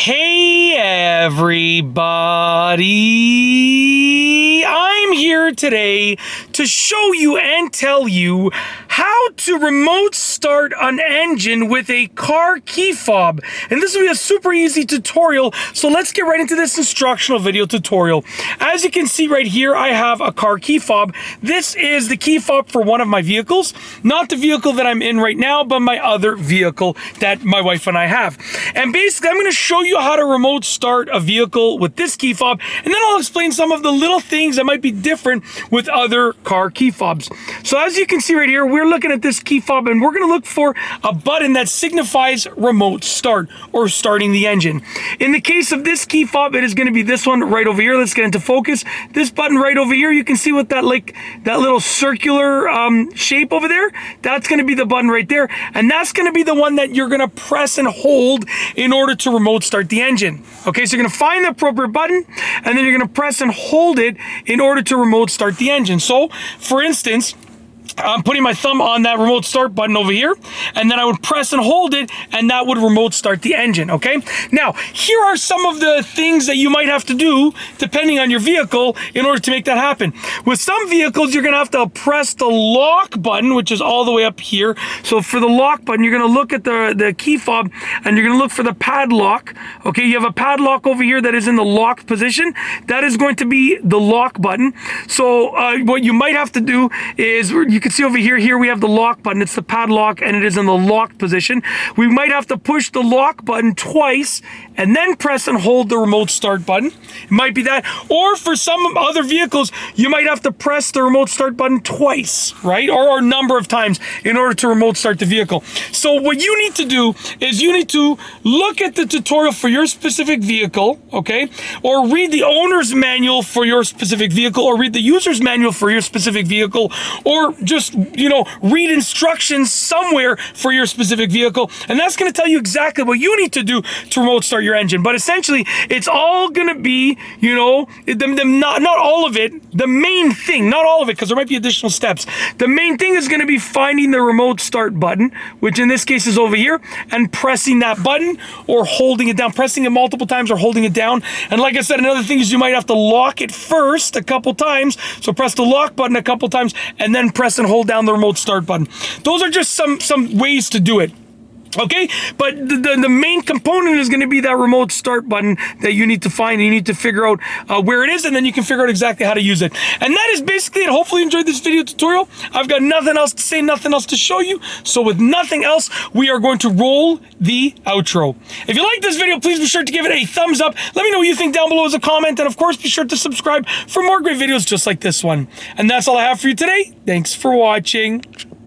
Hey everybody, I'm here today to show you and tell you how to remote start an engine with a car key fob. And this will be a super easy tutorial, so let's get right into this instructional video tutorial. As you can see right here, I have a car key fob. This is the key fob for one of my vehicles, not the vehicle that I'm in right now, but my other vehicle that my wife and I have. And basically, I'm going to show you how to remote start a vehicle with this key fob, and then I'll explain some of the little things that might be different with other car key fobs. So as you can see right here, we're looking at this key fob, and we're going to look for a button that signifies remote start or starting the engine. In the case of this key fob, it is going to be this one right over here. Let's get into focus. This button right over here, you can see with that that little circular shape over there, that's going to be the button right there, and that's going to be the one that you're going to press and hold in order to remote start the engine. Okay, so you're going to find the appropriate button, and then you're going to press and hold it in order to remote start the engine. So, for instance, I'm putting my thumb on that remote start button over here, and then I would press and hold it, and that would remote start the engine, okay? Now, here are some of the things that you might have to do, depending on your vehicle, in order to make that happen. With some vehicles, you're gonna have to press the lock button, which is all the way up here. So for the lock button, you're gonna look at the key fob, and you're gonna look for the padlock, okay? You have a padlock over here that is in the locked position. That is going to be the lock button. So what you might have to do is, you can see over here we have the lock button. It's the padlock, and it is in the locked position. We might have to push the lock button twice and then press and hold the remote start button. It might be that. Or for some other vehicles, you might have to press the remote start button twice, right? Or a number of times in order to remote start the vehicle. So what you need to do is you need to look at the tutorial for your specific vehicle, okay? Or read the owner's manual for your specific vehicle, or read the user's manual for your specific vehicle, or just, read instructions somewhere for your specific vehicle, and that's going to tell you exactly what you need to do to remote start your engine. But essentially, it's all going to be, not all of it, the main thing, not all of it, because there might be additional steps. The main thing is going to be finding the remote start button, which in this case is over here, and pressing that button or holding it down, pressing it multiple times or holding it down. And like I said, another thing is you might have to lock it first a couple times. So press the lock button a couple times and then press and hold down the remote start button. Those are just some ways to do it. Okay, but the main component is going to be that remote start button that you need to find. You need to figure out where it is, and then you can figure out exactly how to use it. And that is basically it. Hopefully you enjoyed this video tutorial. I've got nothing else to say, nothing else to show you. So with nothing else, we are going to roll the outro. If you like this video, please be sure to give it a thumbs up. Let me know what you think down below as a comment. And of course, be sure to subscribe for more great videos just like this one. And that's all I have for you today. Thanks for watching.